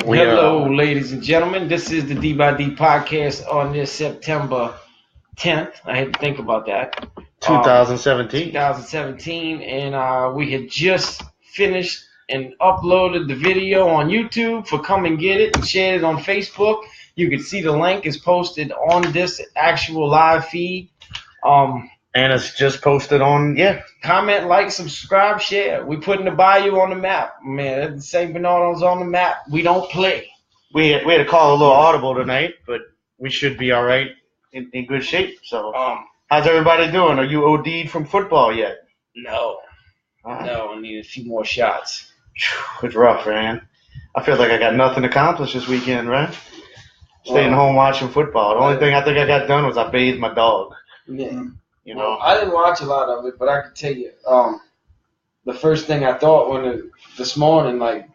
Hello, ladies and gentlemen. This is the D by D podcast on this September 10th. I had to think about that. 2017. And we had just finished and uploaded the video on YouTube for Come and Get It and shared it on Facebook. You can see the link is posted on this actual live feed. And it's just posted on, Comment, like, subscribe, share. We putting the Bayou on the map. Man, St. Bernardo's on the map. We don't play. We had to call a little audible tonight, but we should be all right, in good shape. So, how's everybody doing? Are you OD'd from football yet? No. No, I need a few more shots. It's rough, man. I feel like I got nothing accomplished this weekend, right? Staying home watching football. The only thing I think I got done was I bathed my dog. Yeah. You know, I didn't watch a lot of it, but I can tell you, the first thing I thought this morning, like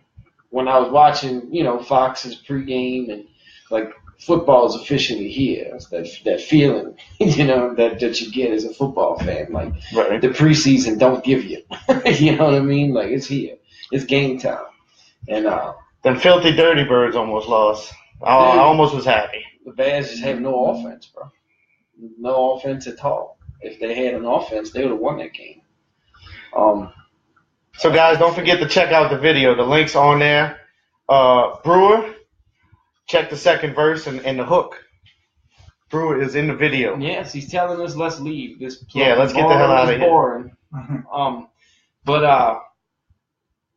when I was watching, Fox's pregame and like football is officially here. It's that feeling, that you get as a football fan, like right. The preseason don't give you. You know what I mean? Like it's here, it's game time, and them filthy dirty birds almost lost. I almost was happy. The Bears just have no offense, bro. No offense at all. If they had an offense, they would have won that game. So, guys, don't forget to check out the video. The link's on there. Brewer, check the second verse and the hook. Brewer is in the video. Yes, he's telling us let's leave. Let's get the hell out of here. Boring.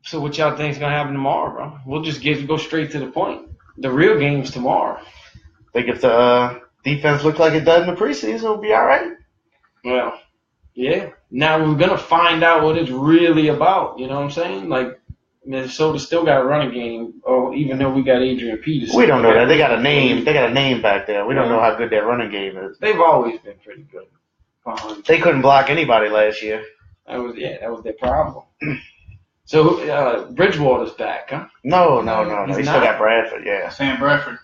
So what y'all think is going to happen tomorrow, bro? We'll just go straight to the point. The real game's tomorrow. I think if the defense looks like it does in the preseason, it'll be all right. Well, yeah. Now we're going to find out what it's really about. You know what I'm saying? Like, Minnesota still got a running game, even though we got Adrian Peterson. We don't know that. They got a name. They got a name back there. We don't know how good their running game is. They've always been pretty good. They couldn't block anybody last year. That was their problem. So Bridgewater's back, huh? No. He still got Bradford, yeah. Sam Bradford.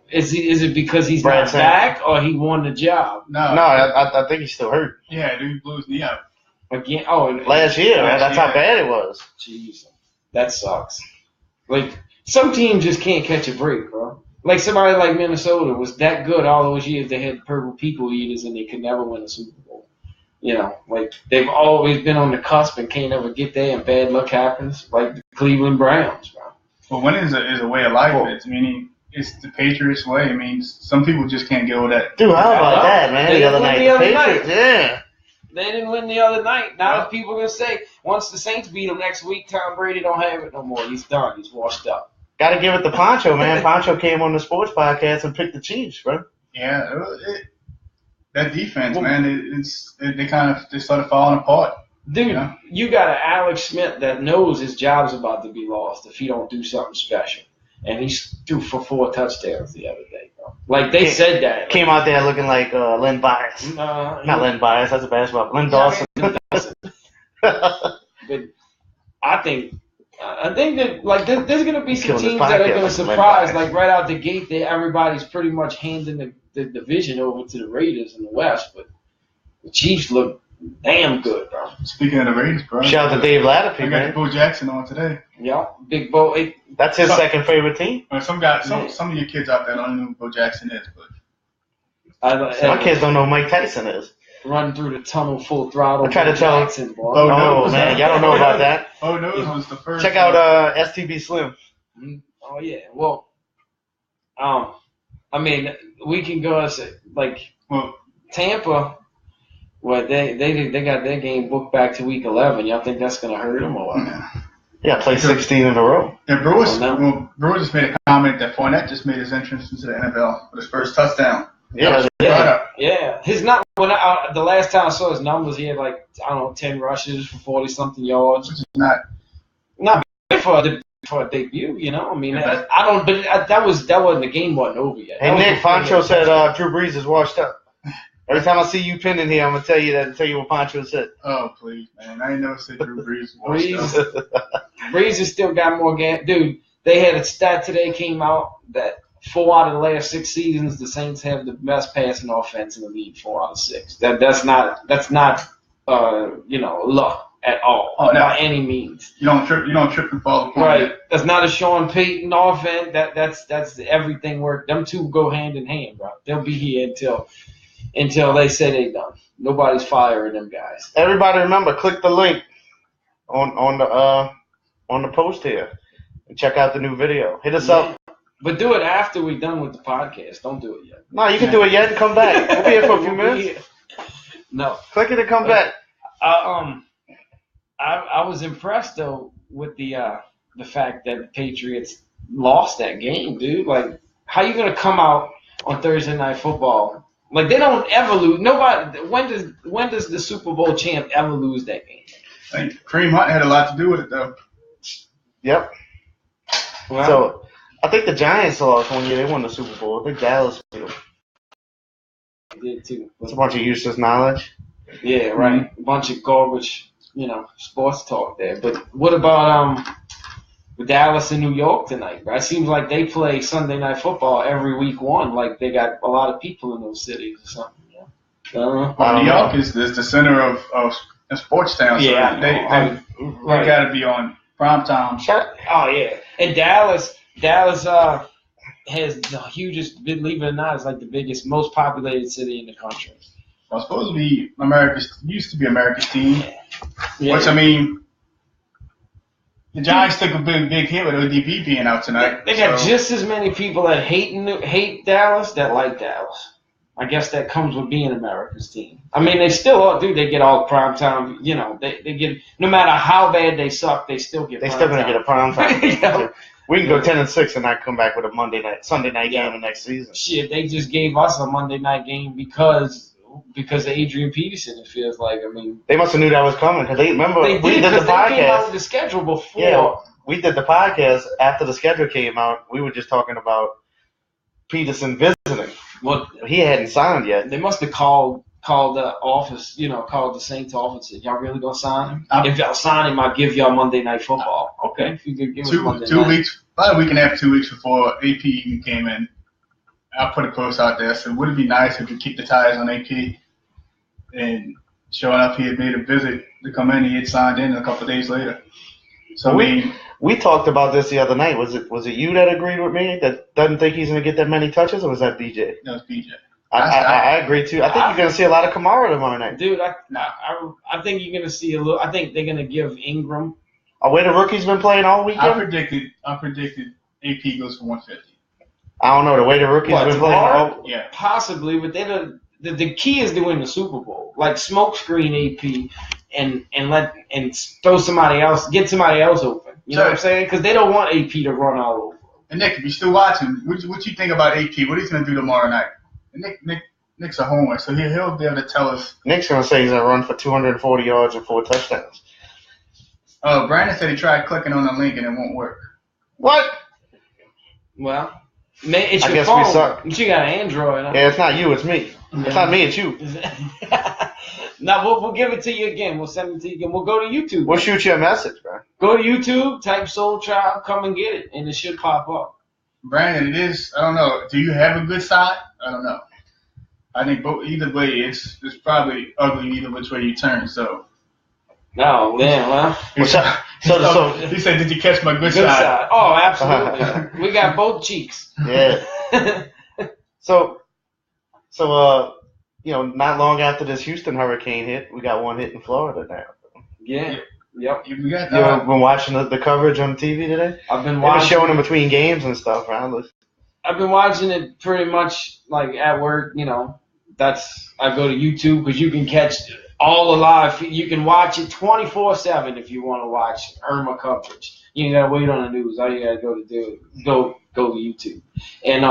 Is it because he's not back or he won the job? No, I think he's still hurt. Yeah, dude, he blew his knee out. Again? Last year, man. That's how bad it was. Jeez, that sucks. Like, some teams just can't catch a break, bro. Like, somebody like Minnesota was that good all those years. They had purple people eaters and they could never win a Super Bowl. Like they've always been on the cusp and can't ever get there, and bad luck happens, like the Cleveland Browns, bro. Well, winning is a way of life. It's the Patriots way. I mean, some people just can't get over that. Dude, how about that, man? The other night, the Patriots, yeah. They didn't win the other night. Now people are gonna say once the Saints beat them next week, Tom Brady don't have it no more. He's done. He's washed up. Got to give it to Poncho, man. Poncho came on the sports podcast and picked the Chiefs, bro. Yeah. That defense, man, they started falling apart. Dude, you got an Alex Smith that knows his job's about to be lost if he don't do something special. And he threw for 4 touchdowns the other day, bro. Like, they said that. Came out there looking like Len Bias. Not Len Bias, that's a basketball. Len Dawson. But I think that, like, there's going to be some teams that are going to surprise. Like, right out the gate, everybody's pretty much handing the division over to the Raiders in the West, but the Chiefs look damn good, bro. Speaking of the Raiders, bro. Shout out to Dave Latapy, man. I got Bo Jackson on today. Yeah, Big Bo. That's his second favorite team. Some of your kids out there don't know who Bo Jackson is, but my kids don't know who Mike Tyson is. Run through the tunnel full throttle. I try to tell Jackson, boy. Oh, man, y'all don't know about that. Oh, no, it was the first. Check out STB Slim. Oh, yeah. Well, I mean, we can go and say, like, Tampa, they got their game booked back to week 11. Y'all think that's going to hurt them or what? Yeah, play 16 in a row. Yeah, Brewer just made a comment that Fournette just made his entrance into the NFL with his first touchdown. Yeah. The last time I saw his numbers, he had 10 rushes for 40-something yards. Which is not bad for a debut, I mean, that wasn't the game wasn't over yet. Hey, Nick, Poncho said Drew Brees is washed up. Every time I see you pinned in here, I'm gonna tell you what Poncho said. Oh please, man! I ain't never said Drew Brees was washed up. Brees has still got more game, dude. They had a stat today came out that 4 out of the last 6 seasons, the Saints have the best passing offense in the league. 4 out of 6. That's not luck at all by any means. You don't trip and fall apart. Right. That's not a Sean Payton offense. That's everything work. Them two go hand in hand, bro. They'll be here until they say they done. Nobody's firing them guys. Everybody remember, click the link on the post here and check out the new video. Hit us up. But do it after we're done with the podcast. Don't do it yet. No, you can do it yet and come back. We'll be here for a few minutes. No. Click it and come back. I was impressed though with the fact that the Patriots lost that game, dude. Like, how you gonna come out on Thursday Night Football? Like, they don't ever lose. Nobody. When does the Super Bowl champ ever lose that game? I think Kareem Hunt had a lot to do with it, though. Yep. Well, so I think the Giants lost one year. They won the Super Bowl. I think Dallas did. Did too. It's a bunch of useless knowledge. Yeah, right. Mm-hmm. A bunch of garbage, sports talk there. But what about Dallas and New York tonight, bro? It seems like they play Sunday Night Football every week one. Like, they got a lot of people in those cities or something. New York is the center of sports town. So yeah, they got to be on prime time. Oh yeah, and Dallas has the hugest. Believe it or not, it's like the biggest, most populated city in the country. Well, supposed to be used to be America's team. Yeah. Which, I mean, the Giants took a big hit with ODB being out tonight. They got just as many people that hate Dallas that like Dallas. I guess that comes with being America's team. I mean, they still all do. They get all the prime time. They get, no matter how bad they suck, they still get. They still gonna get a prime time. We can go 10-6 and not come back with a Sunday night game the next season. Shit, they just gave us a Monday night game because of Adrian Peterson. It feels like. I mean, they must have knew that was coming because we did the podcast. They came out with the schedule before. Yeah, we did the podcast after the schedule came out. We were just talking about Peterson visiting. Well, he hadn't signed yet. They must have called the office, called the Saints office. Said, y'all really gonna sign him? If y'all sign him, I'll give y'all Monday Night Football. Okay, if you could give us Monday two night. weeks, about a week and a half, 2 weeks before AP even came in, I put a post out there. So would it be nice if we keep the ties on AP? And showing up, he had made a visit to come in. He had signed in a couple of days later. So we talked about this the other night. Was it you that agreed with me that doesn't think he's going to get that many touches, or was that BJ? That was BJ. I agree too. I think you're going to see a lot of Kamara tomorrow night. Dude, I think you're going to see a little. I think they're going to give Ingram. Way the rookie's been playing all weekend. I predicted AP goes for 150. I don't know the way the rookie's been playing. Yeah, possibly, but the key is to win the Super Bowl. Like, smoke screen AP and throw somebody else, get somebody else open. You know what I'm saying? Because they don't want AP to run all over. And Nick, if you're still watching, what you think about AP? What he's going to do tomorrow night? And Nick's a homer, so he'll be able to tell us. Nick's going to say he's going to run for 240 yards and 4 touchdowns. Brandon said he tried clicking on the link and it won't work. What? Well, it's I your guess phone. we suck. But you got an Android. Huh? Yeah, it's not you, it's me. It's not me, it's you. No, we'll give it to you again. We'll send it to you again. We'll go to YouTube. We'll shoot you a message, bro. Go to YouTube, type Soul Child, come and get it, and it should pop up. Brandon, it is. I don't know. Do you have a good side? I don't know. I think either way, it's probably ugly either which way you turn. So. No, man. Well. So he said, "Did you catch my good side?" Oh, absolutely. We got both cheeks. Yeah. So, not long after this Houston hurricane hit, we got one hit in Florida now. Yeah. Yep. You got You've been watching the coverage on TV today? I've been watching. They've been showing it in between games and stuff, right? I've been watching it pretty much like at work. I go to YouTube because you can catch all the live. You can watch it 24/7 if you want to watch Irma coverage. You ain't gotta wait on the news. All you gotta go to YouTube. And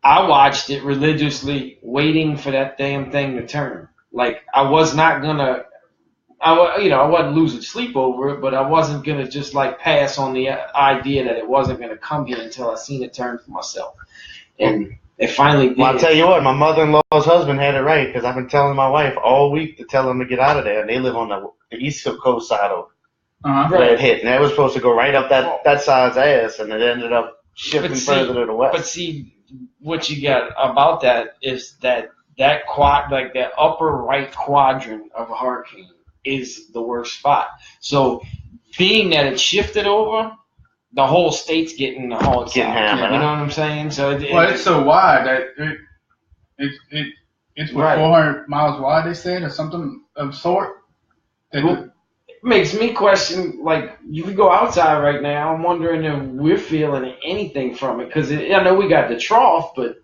I watched it religiously, waiting for that damn thing to turn. Like, I was not gonna. I wasn't losing sleep over it, but I wasn't going to just like pass on the idea that it wasn't going to come here until I seen it turn for myself. And it finally did. Well, I'll tell you what, my mother-in-law's husband had it right because I've been telling my wife all week to tell them to get out of there, and they live on the east coast side of where it hit. And that was supposed to go right up that side's ass, and it ended up shifting further to the west. But see, what you got about that is that upper right quadrant of a hurricane is the worst spot. So being that it shifted over, the whole state's getting the hard side. Hammered. You know what I'm saying? So it's so wide that it's what, 400 miles wide, they said, or something of sort. It makes me question, like, if we go outside right now, I'm wondering if we're feeling anything from it. Because I know we got the trough, but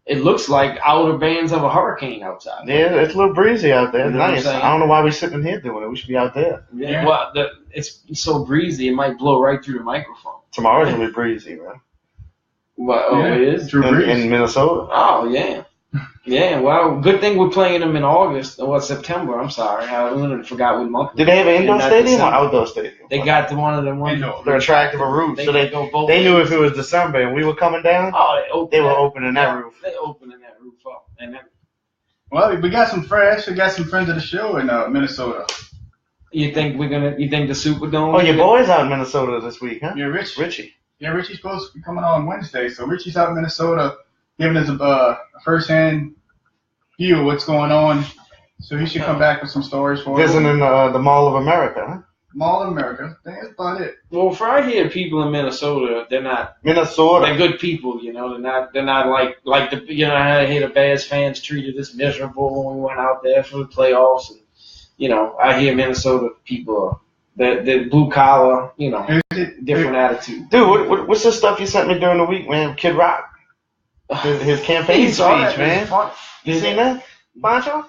it looks like outer bands of a hurricane outside. Yeah, it's a little breezy out there. You know nice. I don't know why we're sitting here doing it. We should be out there. Yeah. Well, it's so breezy, it might blow right through the microphone. Tomorrow's going to be breezy, man. Well, it is? In Minnesota. Oh, yeah. Yeah, well, good thing we're playing them in August, or September, I'm sorry. I forgot what month. Did they have an indoor stadium or outdoor stadium? They got one of them. They're retractable roofs, so they knew if it was December and we were coming down, they were opening that roof. They opening that roof up. Well, we got some friends of the show in Minnesota. You think the Superdome? Oh, your boy's out in Minnesota this week, huh? Yeah, Richie. Yeah, Richie's supposed to be coming on Wednesday, so Richie's out in Minnesota giving us a first-hand view of what's going on. So he should come back with some stories for us. Visiting the Mall of America, huh? Mall of America. That's about it. Well, for I hear people in Minnesota, they're not. Minnesota. They're good people, you know. They're not like the I hear the Bears fans treated us miserable when we went out there for the playoffs, and I hear Minnesota people they're blue collar, different attitude. Dude, what's the stuff you sent me during the week, man? Kid Rock. His campaign speech, man. You seen that, Pancho?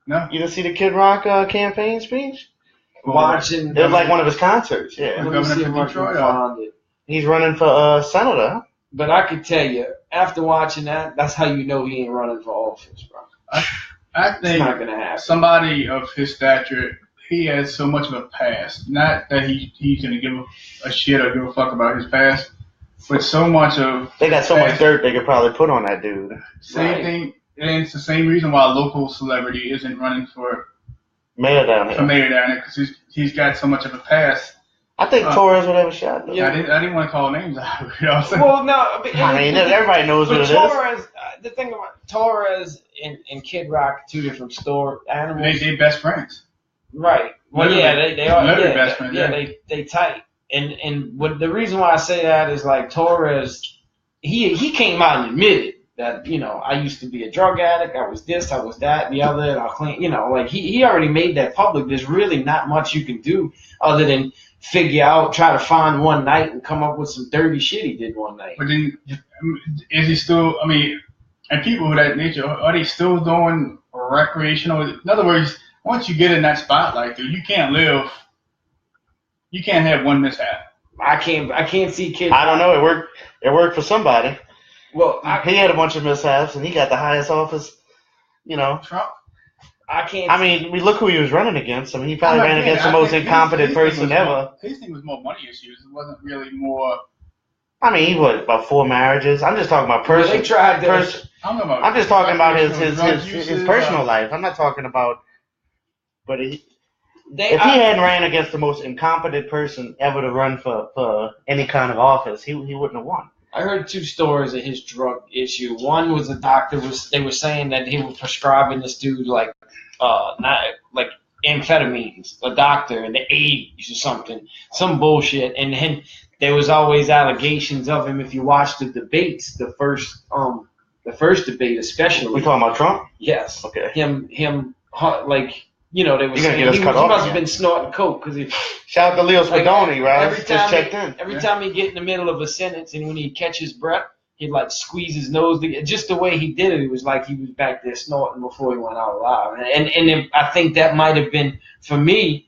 No. You didn't see the Kid Rock campaign speech? Watching. It was like one of his concerts, yeah. He's running for senator. But I could tell you, after watching that, that's how you know he ain't running for office, bro. I think it's not gonna happen. Somebody of his stature, he has so much of a past. Not that he's gonna give a shit or give a fuck about his past, but so much of they got so much dirt they could probably put on that dude. Same thing, and it's the same reason why a local celebrity isn't running for mayor down there. Because he's got so much of a past. I think Torres would have a shot. Though. Yeah, I didn't want to call names out. You know what I'm saying? Well, no, but everybody knows what it is. The thing about Torres and Kid Rock, two different animals. They best friends. Right. Well, literally, they are. Literally best friends. Yeah, they tight. And what the reason why I say that is like Torres, he came out and admitted that, I used to be a drug addict, I was this, I was that, the other, and I'll clean, like he already made that public. There's really not much you can do other than try to find one night and come up with some dirty shit he did one night. But then, is he still, and people of that nature, are they still doing recreational? In other words, once you get in that spotlight, dude, you can't have one mishap. I can't see kids. I don't know. It worked for somebody. Well, he had a bunch of mishaps, and he got the highest office. Trump. We look who he was running against. He probably ran against the most incompetent person ever. His thing was more money issues. It wasn't really more. He was about 4 marriages. I'm just talking about person. They tried I'm just talking about his personal life. I'm not talking about. But if he hadn't ran against the most incompetent person ever to run for any kind of office, he wouldn't have won. I heard 2 stories of his drug issue. One was a doctor they were saying that he was prescribing this dude like amphetamines, a doctor in the 80s or something, some bullshit. And then there was always allegations of him. If you watch the debates, the first debate especially. We talking about Trump? Yes. Okay. Him they were saying he must have been snorting coke because he. Shout out to Leo Spadoni, right? Just checked in. Every time he get in the middle of a sentence and when he catch his breath, he'd like squeeze his nose. Just the way he did it, it was like he was back there snorting before he went out alive. And I think that might have been for me.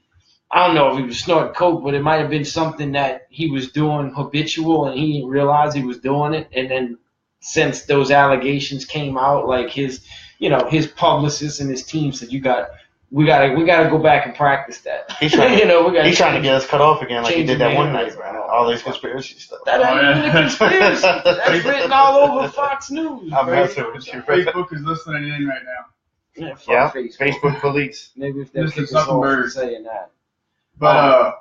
I don't know if he was snorting coke, but it might have been something that he was doing habitual and he didn't realize he was doing it. And then since those allegations came out, like his publicist and his team said, we gotta go back and practice that. He's trying, he's trying to get us cut off again like he did that one night, bro. All these conspiracy stuff. That ain't even a conspiracy. That's written all over Fox News. I'm messing with you. Facebook is listening in right now. Yeah, Facebook police. Maybe if they're saying that. But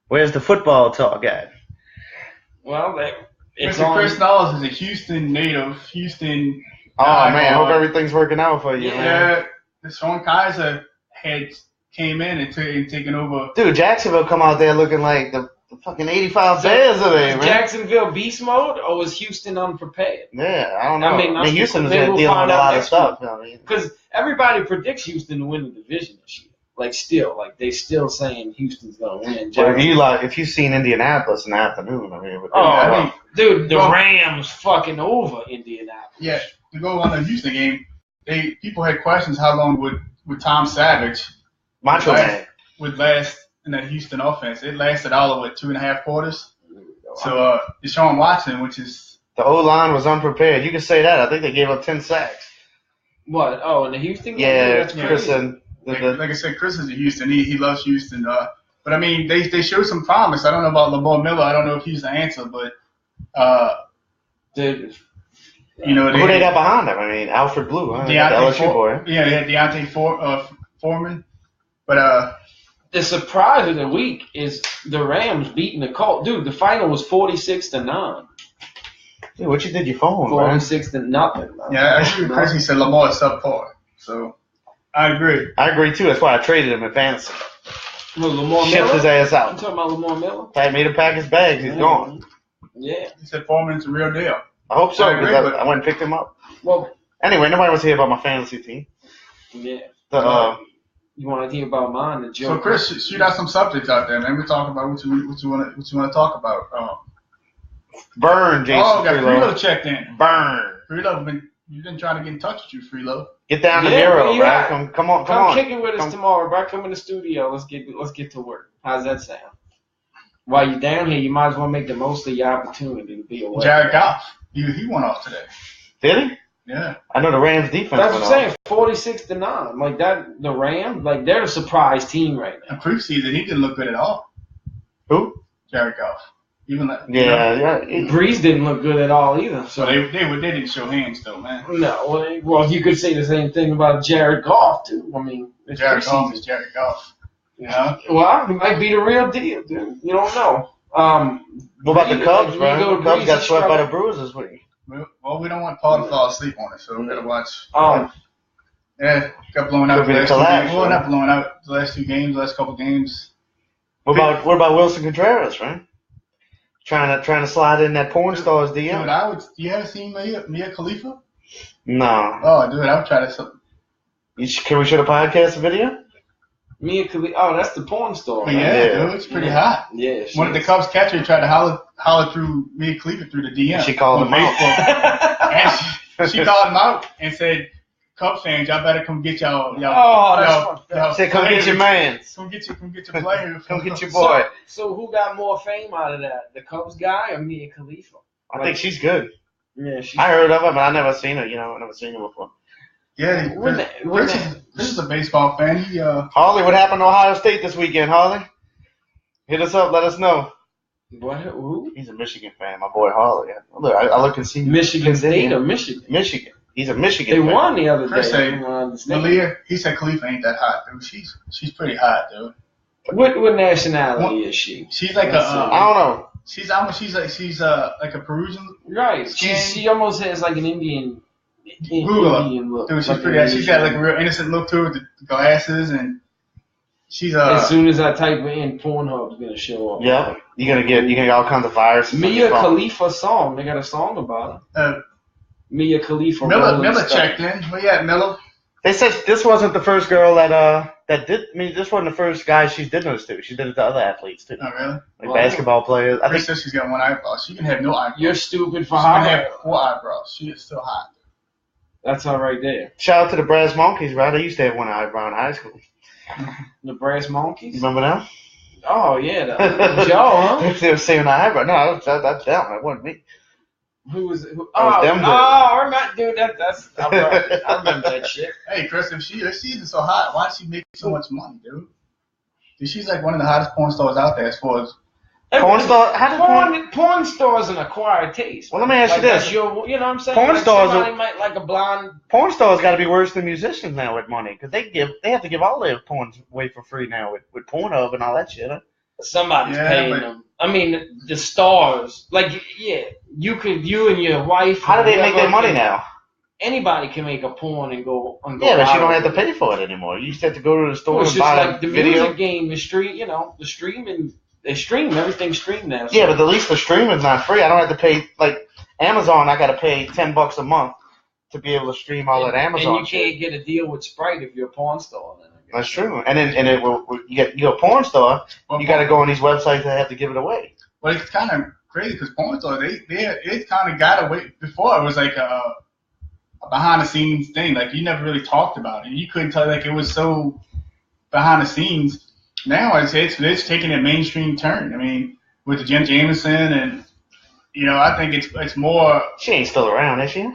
where's the football talk at? Well, Mr. Chris Knowles is a Houston native. Oh man, I hope everything's working out for you. Yeah. Sean Kaiser had came in and taken over. Dude, Jacksonville come out there looking like the fucking 85 Bears today, man. Jacksonville beast mode, or was Houston unprepared? Yeah, I don't know. I mean Houston is dealing with a find out lot of next stuff. Because everybody predicts Houston to win the division this year. They still saying Houston's gonna win. Well, if you've seen Indianapolis in the afternoon, dude, the Rams fucking over Indianapolis. Yeah, to go on the Houston game, people had questions how long would Tom Savage Macho Man would last in that Houston offense. It lasted all of 2.5 quarters. So Deshaun Watson, which is the O-line was unprepared. You can say that. I think they gave up 10 sacks. What? Oh, in the Houston game? Yeah, that's Chris and like I said, Chris is a Houston. He loves Houston. But I mean, they showed some promise. I don't know about Lamar Miller. I don't know if he's the answer, but who they got behind them? I mean, Alfred Blue, huh? LSU boy. Yeah, they had Deontay Foreman. But the surprise of the week is the Rams beating the Colts. Dude, the final was 46-9. Dude, what you did your phone, 46-0. Man. Yeah, I agree with Chris. He said Lamar is subpar. So I agree. I agree too. That's why I traded him in fantasy. Well, Lamar Shipped Miller? his ass out. I'm talking about Lamar Miller. I made him pack his bags. He's gone. Yeah. He said Foreman's a real deal. I hope so, because I went and picked him up. Well, anyway, nobody wants to hear about my fantasy team. Yeah. You want to hear about mine? The joke. So, Chris, shoot out some subjects out there, man. We're talking about what you want to talk about. Burn, Jason. Oh, got Freelo checked in. Burn. Freelo, you've been trying to get in touch with you, Freelo. Get down to zero, bro. Come on. Come kick it with us tomorrow, bro. Come in the studio. Let's get to work. How's that sound? While you're down here, you might as well make the most of your opportunity to be away. Jared Goff, he went off today. Did he? Yeah. I know the Rams defense. That's what I'm saying. 46-9. Like that, the Rams, like they're a surprise team right now. In preseason, he didn't look good at all. Who? Jared Goff. Even that. Yeah. Breeze didn't look good at all either. So they didn't show hands though, man. No. Well, you could say the same thing about Jared Goff too. I mean, Jared Goff is Jared Goff. Yeah. Well, he might be the real deal, dude. You don't know. What about the Cubs, bro? The Cubs got swept by the Brewers this week. Well, we don't want Paul to fall asleep on it, so we gotta watch. Yeah, got blown out the last 2 games. Well, not blown out the last 2 games, last couple games. What about Wilson Contreras, right? Trying to slide in that porn star's DM. Dude, you haven't seen Mia Khalifa? No. Oh, dude, I would try to. Can we show the podcast a video? Mia Khalifa. Oh, that's the porn star. Right? Yeah, dude, it's pretty hot. Yeah. One of the Cubs catcher tried to holler through Mia Khalifa through the DM. She called him out. And she called him out and said, Cubs fans, y'all better come get y'all. Said, come get your man. Come get your player. Come get your boy. So who got more fame out of that? The Cubs guy or Mia Khalifa? I think she's good. Yeah, I heard of her, but I never seen her. I never seen her before. Yeah, Chris is a baseball fan. Harley, what happened to Ohio State this weekend, Harley? Hit us up. Let us know. What? Who? He's a Michigan fan, my boy Harley. Look, I look and see Michigan State or Michigan? Michigan. He's a Michigan fan. They won the other Chris day. Malia, he said Khalifa ain't that hot, dude. She's pretty hot, dude. What nationality is she? She's like I don't know. She's like a Peruvian. Right. She almost has like an Indian look. Dude, she's pretty hot. She's got like a real innocent look to her with the glasses, and she's as soon as I type in, Pornhub's gonna show up. Yeah, you're gonna get all kinds of viruses. Mia Khalifa song. They got a song about her. Mia Khalifa. Miller checked in. Where you at, Miller? They said this wasn't the first girl that did. I mean, this wasn't the first guy she did this to. She did it to other athletes too. Oh really? Like basketball players. I think she's got 1 eyebrow. She can have no eyebrows. You're stupid for She hot. can have 4 eyebrows. She is still hot. That's all right there. Shout out to the Brass Monkeys, right? They used to have 1 eyebrow in high school. The Brass Monkeys? You remember them? Oh, yeah. Joe, huh? They were saying eyebrow. No, that's them. That wasn't me. Who was it? I'm not, dude. That's I remember that shit. Hey, Chris, if she's so hot, why does she make so much money, dude? She's like one of the hottest porn stars out there as far as porn star. Porn stars an acquired taste. Well, let me ask you this. You know what I'm saying? Porn stars might like a blonde. Porn stars got to be worse than musicians now with money, because they have to give all their porn away for free now with Pornhub and all that shit. Huh? Somebody's paying them. I mean, the stars. Like, yeah, you and your wife. How do they make their money now? anybody can make a porn and go. Yeah, but you don't have to pay for it anymore. You used to have to go to the store and buy like the video. Music game, the streaming, they stream everything streamed now. So. Yeah, but at least the streaming's not free. I don't have to pay like Amazon. I got to pay $10 a month to be able to stream all that Amazon. And you can't get a deal with Sprite if you're a porn store. Then that's true. And then you're a porn store. You got to go on these websites that have to give it away. Well, it's kind of crazy because porn stores it kind of got away. Before it was like a behind the scenes thing. Like you never really talked about it. You couldn't tell. Like it was so behind the scenes. Now it's taking a mainstream turn. I mean, with the Jen Jameson and I think it's more. She ain't still around, is she?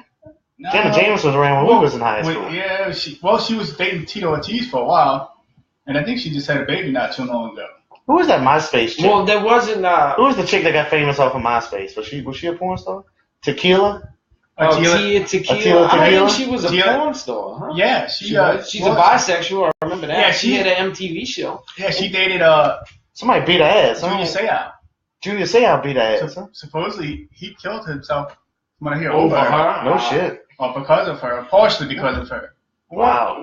No, Jenna Jameson was around when we was in high school. Yeah, she was dating Tito Ortiz for a while, and I think she just had a baby not too long ago. Who was that MySpace chick? Well, there wasn't. Who was the chick that got famous off of MySpace? Was she a porn star? Tequila. Tequila. I think she was a porn star. Huh? Yeah, she's a bisexual. I remember that. Yeah, she had an MTV show. Yeah, she dated somebody beat her ass. Junior Seau. Junior Seau beat her ass. Supposedly he killed himself. When I hear over her. No shit. Or because of her, partially because of her. Wow.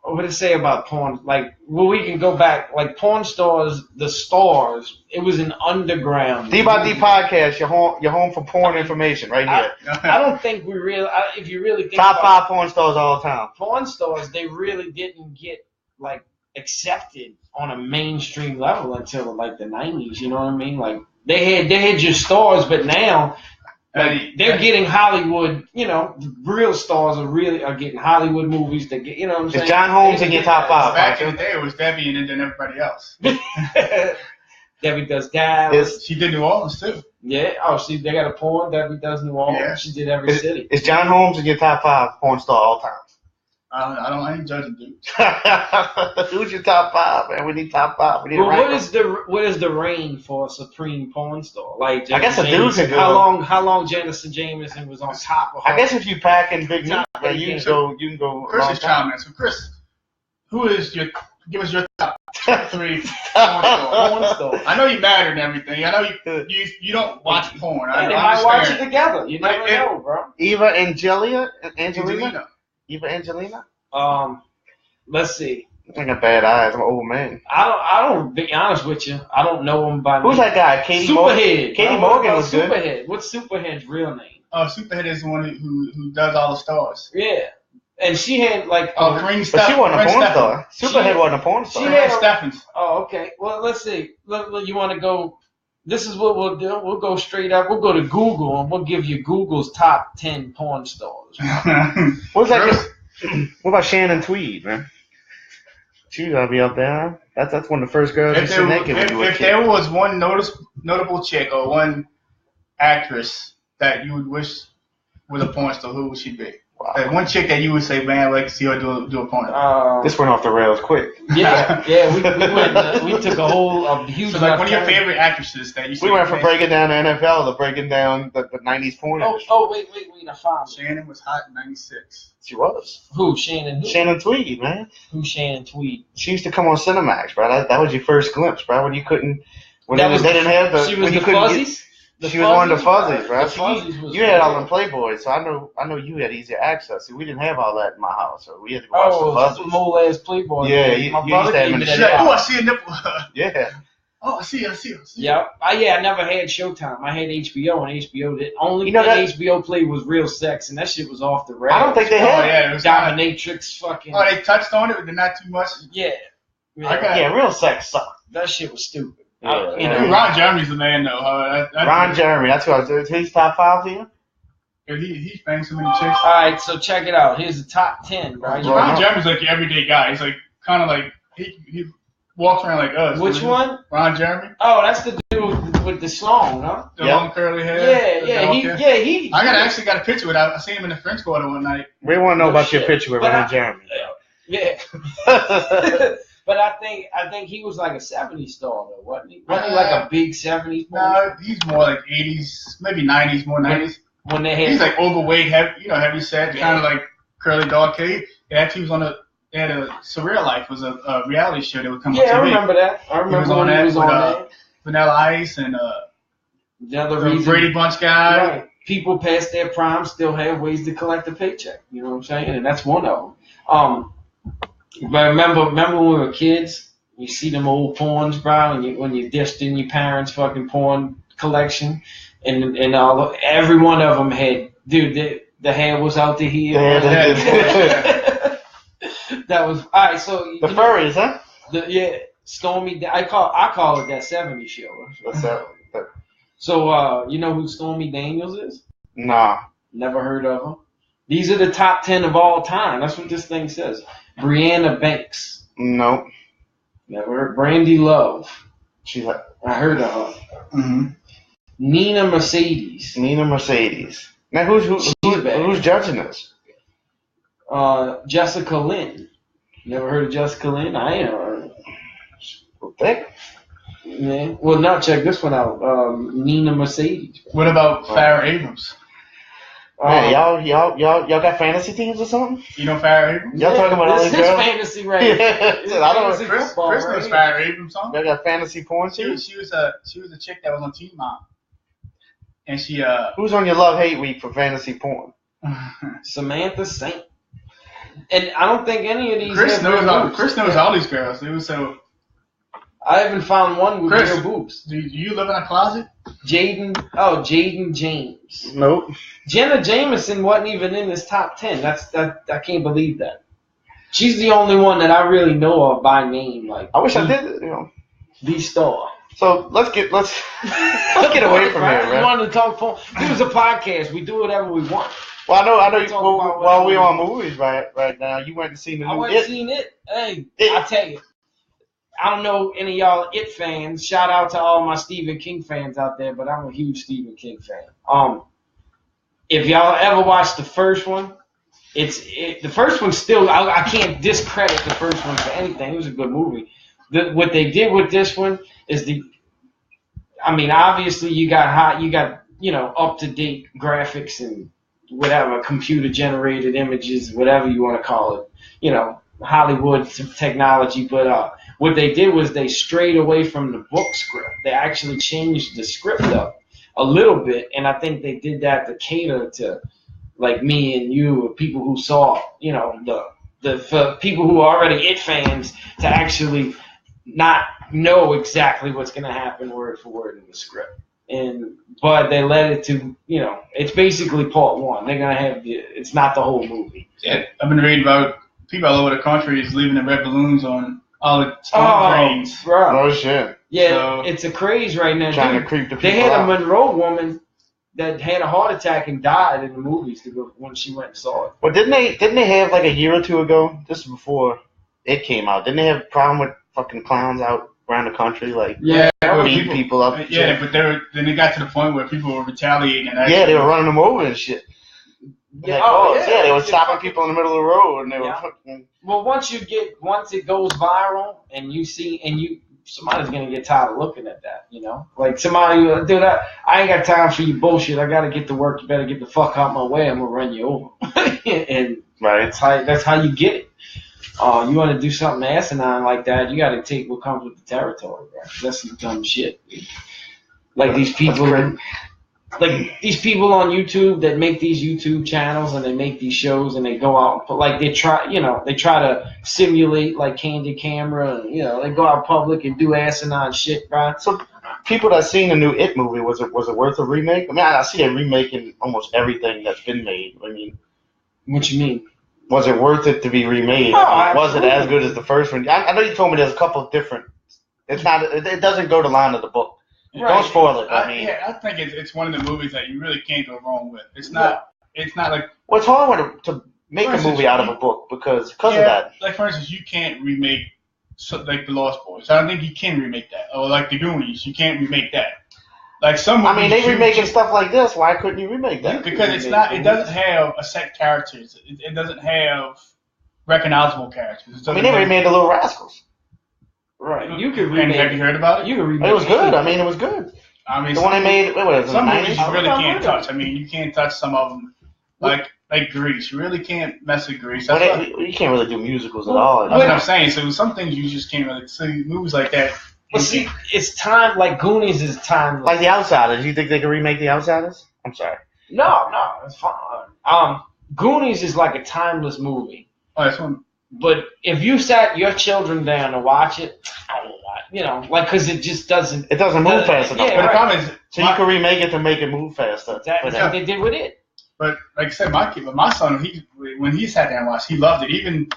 What to say about porn? Like, well, we can go back. Like, porn stars, the stars. It was an underground. D by D podcast. Your home for porn information right here. I don't think we really. If you really think top 5 porn stars all the time. Porn stars, they really didn't get like accepted on a mainstream level until like the 90s. You know what I mean? Like they had your stars, but now. They're getting Hollywood, the real stars are getting Hollywood movies. They get, what I'm saying? Is John Holmes in your top 5? Back in the day, it was Debbie and then everybody else. Debbie does Dallas. She did New Orleans too. Yeah. Oh, they got a porn. Debbie does New Orleans. Yeah. She did every city. Is John Holmes in your top 5 porn star all time? I ain't judging dudes. Who's your top 5, man? We need top 5. We need what is the reign for a supreme porn star? Like I guess a dude can go. How long Janice Jameson was on top of her? I guess if you pack in big meat, you can go. Chris is chiming. So Chris, give us your top 3 porn star. I know you married and everything. I know you don't watch porn. They might watch it together. You never know, bro. Eva Angelina. Eva Angelina? Let's see. I got bad eyes. I'm an old man. I don't be honest with you. I don't know him by name. Who's that guy? Katie Morgan. Katie Morgan was good. Superhead. What's Superhead's real name? Superhead is the one who does all the stars. Yeah. And she had like Kareem Stephens. But she wasn't a porn star. Superhead wasn't a porn star. She had Stephens. Oh, okay. Well, let's see. You want to go? This is what we'll do. We'll go straight up. We'll go to Google and we'll give you Google's top 10 porn stars. What's that? What about Shannon Tweed, man? She gotta be up there. That's one of the first girls to sit naked with you. If there was one notable chick or one actress that you would wish was a porn star, who would she be? Wow. Like one chick that you would say, man, I'd like to see her do a porn. This went off the rails quick. Yeah, we took a huge. So like one of your favorite actresses that you. We went from breaking down the NFL to breaking down the 90s porn. Wait! I found Shannon was hot in '96. She was. Who? Shannon? Shannon Tweed, man. Who's Shannon Tweed? She used to come on Cinemax, bro. That was your first glimpse, bro. When you couldn't. When they didn't have the. She was the Fuzzies. She was one of the Fuzzies, right? You had all them Playboys, so I know you had easier access. See, we didn't have all that in my house, so we had to go watch the Fuzzies. Mole ass Playboy. Yeah, you used to have them in the shit. Oh, I see a nipple. Yeah. Oh, I see. Yeah. I never had Showtime. I had HBO, and HBO did only thing HBO played was Real Sex, and that shit was off the rails. I don't think they had. Yeah, it was Dominatrix, fucking. Oh, they touched on it, but not too much. Yeah. Real Sex sucked. That shit was stupid. Yeah, Ron Jeremy's the man, though. Ron Jeremy, that's who I was doing. He's top 5 for you? Yeah, he banged so many chicks. All right, so check it out. Here's the top 10, bro. Ron Jeremy's like your everyday guy. He's like kind of like he walks around like us. Which one? Ron Jeremy. Oh, that's the dude with the song, huh? The long curly hair. Yeah. I actually got a picture with him. I seen him in the French Quarter one night. We want to know about your picture with Ron Jeremy. Yeah. But I think he was like a 70s star though, wasn't he? Wasn't he like a big 70s? No, he's more like 80s, maybe 90s, more 90s. When they had, he's like overweight, heavy set, kind of like curly dark hair. And actually, he was they had a Surreal Life was a reality show that would come on TV. Yeah, I remember that. I remember he was on that with Vanilla Ice and the other Brady Bunch guy. Right. people past their prime still have ways to collect a paycheck. You know what I'm saying? And that's one of them. But remember when we were kids, you see them old porns, bro, and when you dished in your parents' fucking porn collection, and every one of them had, dude, the hair was out to here. Yeah, that was all right. So the furries, huh? Stormy. I call it that 70s show. What's that? So you know who Stormy Daniels is? Nah. Never heard of her. These are the top 10 of all time. That's what this thing says. Brianna Banks. Nope. Never heard. Brandy Love. I heard of her. Mm-hmm. Nina Mercedes. Now who's judging this? Jessica Lynn. Never heard of Jessica Lynn? I ain't heard. Okay. Yeah. Well, now check this one out. Nina Mercedes. What about Farrah Abrams? Man, y'all got fantasy teams or something? You know Farrah Abrams? Y'all talking about all these girls? Fantasy, right? I don't know. Chris knows Farrah Abrams song. Y'all got fantasy porn teams? She was a chick that was on Teen Mom, and she Who's on your love hate week for fantasy porn? Samantha Saint. And I don't think any of these. Chris knows all these girls. It was so. I haven't found one with real boobs. Do you live in a closet? Jaden James. Nope. Jenna Jameson wasn't even in this top 10. I can't believe that. She's the only one that I really know of by name. Like I wish I did. The star. So let's get away from here, right? We wanted to talk phone. It was a podcast. We do whatever we want. Well, I know. While we're on movies right now, you went to see the new. I went to see it. Hey, I tell you. I don't know any of y'all It fans. Shout out to all my Stephen King fans out there, but I'm a huge Stephen King fan. If y'all ever watched the first one, the first one still. I can't discredit the first one for anything. It was a good movie. What they did with this one is obviously you got up to date graphics and whatever, computer generated images, whatever you want to call it. Hollywood technology, but what they did was they strayed away from the book script. They actually changed the script up a little bit, and I think they did that to cater to like me and you, or people who saw, for people who are already It fans to actually not know exactly what's going to happen word for word in the script. But they led it to, it's basically part one. They're going to have it's not the whole movie. Yeah, I've been reading about people all over the country is leaving the red balloons on all the storm drains. Bro. Oh, shit. Yeah, so, it's a craze right now. Trying to creep the people They had out. a Monroe woman that had a heart attack and died in the movies when she went and saw it. Well, didn't they have like a year or two ago, just before it came out, didn't they have a problem with fucking clowns out around the country, like beating people up? Yeah, but then they got to the point where people were retaliating. And they were running them over and shit. They were stopping people in the middle of the road, and they were fucking. Well, once it goes viral, and somebody's gonna get tired of looking at that, Like somebody, dude, I ain't got time for your bullshit. I gotta get to work. You better get the fuck out my way. I'm gonna run you over. And right, that's how you get it. You want to do something asinine like that, you got to take what comes with the territory, bro. That's some dumb shit. Like these people, these people on YouTube that make these YouTube channels and they make these shows and they go out, like they try to simulate like candid camera, and they go out public and do asinine shit, bro. So people that seen the new It movie, was it worth a remake? I mean, I see a remake in almost everything that's been made. I mean, what you mean? Was it worth it to be remade? Was it as good as the first one? I know you told me there's a couple of different. It's not. It doesn't go to line of the book. Right. Don't spoil it. I think it's one of the movies that you really can't go wrong with. It's not. It's not like. Well, it's hard to make a movie out of a book because of that. Like for instance, you can't remake like The Lost Boys. I don't think you can remake that. Or like The Goonies, you can't remake that. Like some movies, I mean, they remaking stuff like this. Why couldn't you remake that? Because it's not. It doesn't have a set characters. It doesn't have recognizable characters. They remade The Little Rascals. Right. You could remake. Have you heard about it? You could remake. It was good. I mean, it was good. I mean, the one they made. What was it? Some movies you really can't touch. I mean, you can't touch some of them. Like Grease. You really can't mess with Grease. You can't really do musicals at all. That's what I'm saying. So some things you just can't really see. Movies like that. But it's time. Like Goonies is time. Like The Outsiders. You think they can remake The Outsiders? I'm sorry. No, it's fine. Goonies is like a timeless movie. Oh, that's one. But if you sat your children down to watch it, I don't know, because it just doesn't. It doesn't move fast enough. Yeah, but the problem is, so you can remake it to make it move faster. That's what they did with it. But like I said, my son, when he sat down and watched, he loved it. Even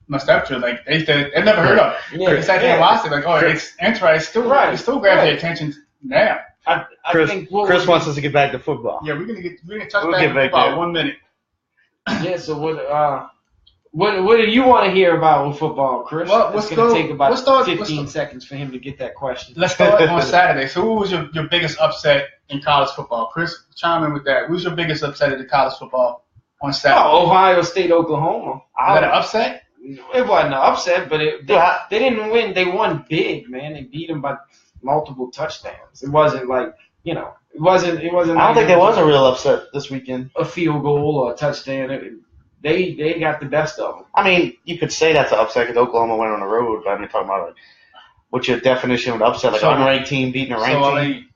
my stepchildren, like they never heard of it. Yeah, he sat down and watched it, like, oh, it's interesting. It still grabs their attention now. I think Chris wants us to get back to football. Yeah, we're gonna touch back in about 1 minute. Yeah. So what do you want to hear about with football, Chris? Well, it's going to take about 15 seconds for him to get that question. Let's start on Saturday. So who was your biggest upset in college football? Chris, chime in with that. Who's your biggest upset in college football on Saturday? Oh, Ohio State, Oklahoma. Was that an upset? It wasn't an upset, but they didn't win. They won big, man. They beat them by multiple touchdowns. It wasn't like, it wasn't. I don't think there was a real upset this weekend. A field goal or a touchdown. They got the best of them. I mean, you could say that's an upset because Oklahoma went on the road, but I'm talking about like, what's your definition of an upset? Like an unranked team beating a ranked team?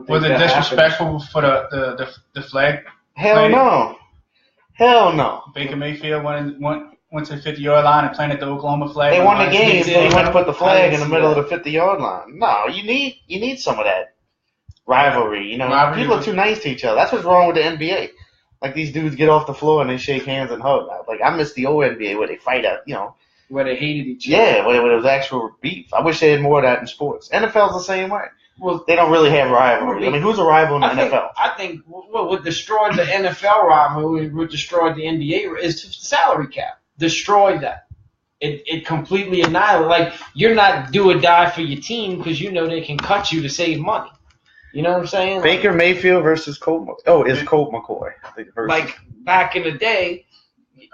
Was it disrespectful for the flag? Hell no. Baker Mayfield went to the 50-yard line and planted the Oklahoma flag. They won the game. They went to put the flag in the middle of the 50-yard line. No, you need some of that rivalry. People are too nice to each other. That's what's wrong with the NBA. Like, these dudes get off the floor and they shake hands and hug. Like, I miss the old NBA where they fight out, Where they hated each other. Yeah, where it was actual beef. I wish they had more of that in sports. NFL's the same way. Well, they don't really have rivalry. I mean, who's a rival in the NFL? I think what destroyed the NFL rivalry, what destroyed the NBA is the salary cap. Destroyed that. It completely annihilated. Like, you're not do or die for your team because they can cut you to save money. You know what I'm saying? Baker Mayfield versus Colt. It's Colt McCoy. Like back in the day,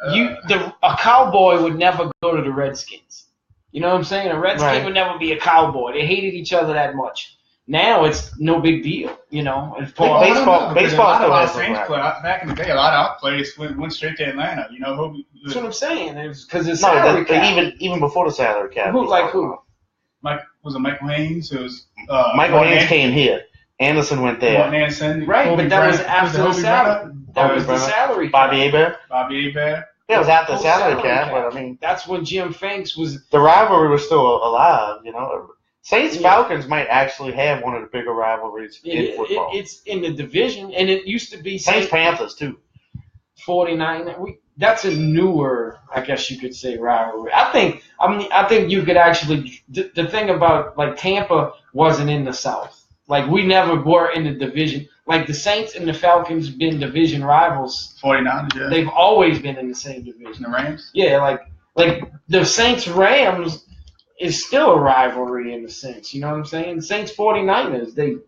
a cowboy would never go to the Redskins. You know what I'm saying? A Redskin would never be a cowboy. They hated each other that much. Now it's no big deal. It's baseball still has some back in the day, a lot of our players went straight to Atlanta. That's what I'm saying. Because it's even before the salary cap. Who? Was it Michael Higgnz? It was Michael Higgnz came here. Anderson went there. Anderson, right, Kobe, but that was after the salary. That was the salary cap. Bobby Hebert. Yeah, it was after the salary cap, but I mean, that's when Jim Finks was. The rivalry was still alive, Saints Falcons might actually have one of the bigger rivalries in football. It's in the division, and it used to be Saints Panthers too. 49. That's a newer, I guess you could say, rivalry. I think you could actually. The thing about like Tampa wasn't in the South. Like, we never were in the division. Like, the Saints and the Falcons been division rivals. 49ers, yeah. They've always been in the same division. The Rams? Yeah, like the Saints-Rams is still a rivalry in a sense. You know what I'm saying? The Saints-49ers,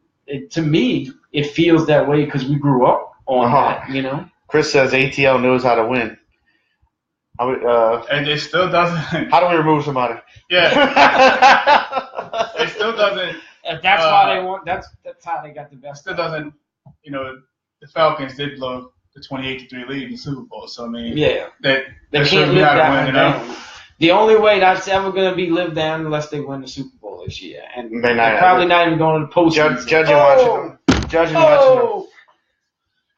to me, it feels that way because we grew up on that, Chris says ATL knows how to win. And it still doesn't. How do we remove somebody? Yeah. It still doesn't. That's why they want. That's how they got the best. Still doesn't. The Falcons did blow the 28-3 lead in the Super Bowl. So I mean, they can't live that down. The only way that's ever going to be lived down unless they win the Super Bowl this year, and they're probably not even going to the postseason. Judging watching them.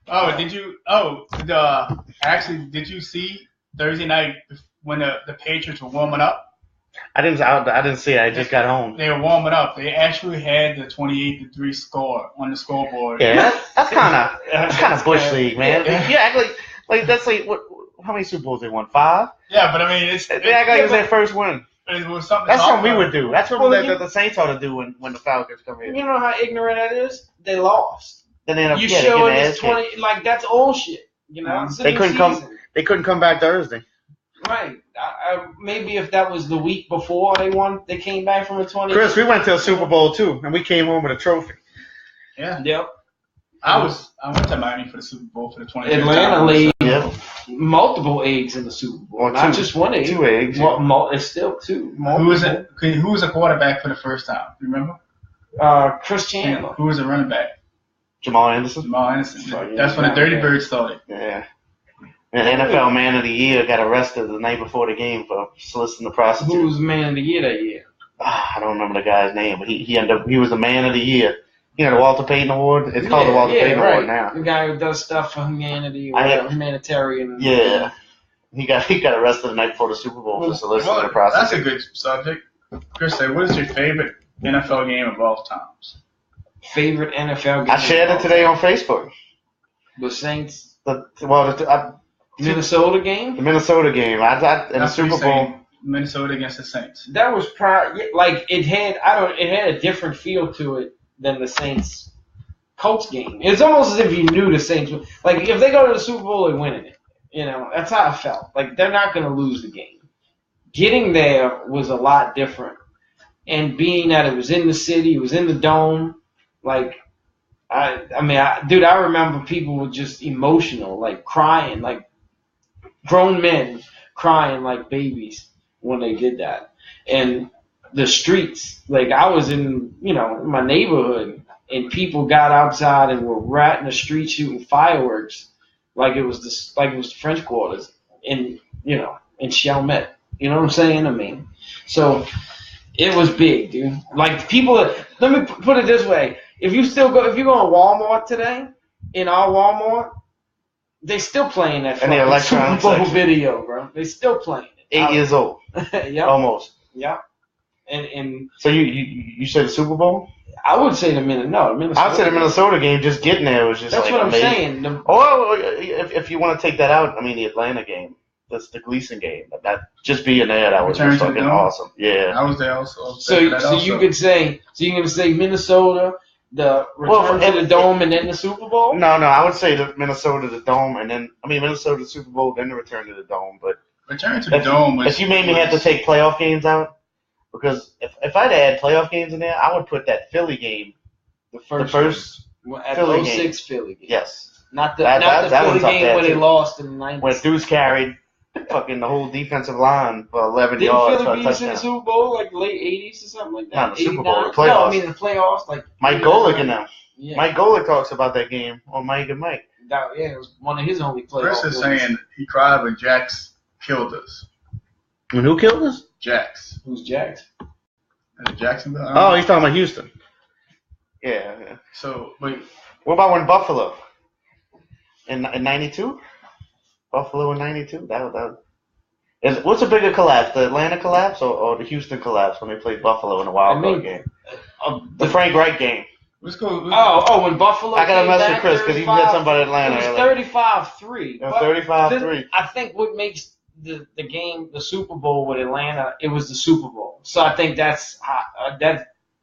Oh, did you? Did you see Thursday night when the Patriots were warming up? I didn't see it. I just got home. They were warming up. They actually had the 28-3 score on the scoreboard. Yeah, that's kind of bush league, man. You act like that's like what? How many Super Bowls they won? 5? Yeah, but I mean, they act like it's their first win. It was something. That's what we would do. That's what the Saints ought to do when the Falcons come in. You know how ignorant that is? They lost. Then they end up showing this 20 like that's old shit. They couldn't come back Thursday. Right. Maybe if that was the week before they came back from a 20. Chris, we went to a Super Bowl too, and we came home with a trophy. Yeah. Yep. I went to Miami for the Super Bowl for the 20. Atlanta laid multiple eggs in the Super Bowl, not just one egg. 2 eggs. It's still 2. Who was a quarterback for the first time? You remember? Chris Chandler. Who was a running back? Jamal Anderson. That's when the Dirty Bird started. Yeah. And NFL Man of the Year got arrested the night before the game for soliciting the prostitute. Who was Man of the Year that year? I don't remember the guy's name, but he was the Man of the Year the Walter Payton Award. It's called the Walter Payton Award now. The guy who does stuff for humanity, or humanitarian. Yeah, he got arrested the night before the Super Bowl for soliciting the prostitute. That's a good subject. Chris, what is your favorite NFL game of all times? Favorite NFL game? I shared it today on Facebook. The Saints. Minnesota game. The Minnesota game. In the Super Bowl. Minnesota against the Saints. That was it had a different feel to it than the Saints Colts game. It's almost as if you knew the Saints. Like, if they go to the Super Bowl, they're winning it. That's how I felt. Like, they're not going to lose the game. Getting there was a lot different. And being that it was in the city, it was in the dome, like, I remember people were just emotional, like crying, like grown men crying like babies when they did that. And the streets, like, I was in, my neighborhood, and people got outside and were right in the street shooting fireworks like it was the French Quarters in Chalmette. You know what I'm saying? So it was big, dude. Like, people, let me put it this way. If you go to Walmart today, in our Walmart, they still playing that fucking Super Bowl video, bro. They still playing it. 8 years old. Yep. Almost. Yeah. And so you said the Super Bowl? I would say the Minnesota. I would say the Minnesota game. Just getting there was just that's what amazing. I'm saying. If you want to take that out, the Atlanta game. That's the Gleason game. That just being there, that was just fucking awesome. Yeah. I was there also. So you could say Minnesota, the return to the Dome, and then the Super Bowl? No, I would say the Minnesota, the Dome, and then Minnesota, the Super Bowl, then the return to the Dome. But return to the Dome was. If you made me have to take playoff games out, because if I'd add playoff games in there, I would put that Philly game, the first Philly game. Philly game. Yes. Not the Philly game where they lost in the 90s. When Deuce carried fucking the whole defensive line for 11 yards for a touchdown. Didn't Philly beat us in the Super Bowl, like late 80s or something like that? Not the Super Bowl, the playoffs. No, the playoffs. Like Mike Golick and them. Yeah. Mike Golick talks about that game on Mike and Mike. It was one of his only playoffs. Chris is saying he cried when Jax killed us. When who killed us? Jax. Who's Jax? Jacksonville? Oh, he's talking about Houston. Yeah. So, but what about when Buffalo? In 92? Buffalo in 92? What's a bigger collapse, the Atlanta collapse or the Houston collapse when they played Buffalo in the wild card game? The Frank Reich game. Let's go. When Buffalo. I got to mess with Chris because he said something about Atlanta. It was 35-3. 35-3. I think what makes the game, the Super Bowl with Atlanta, it was the Super Bowl. So I think that's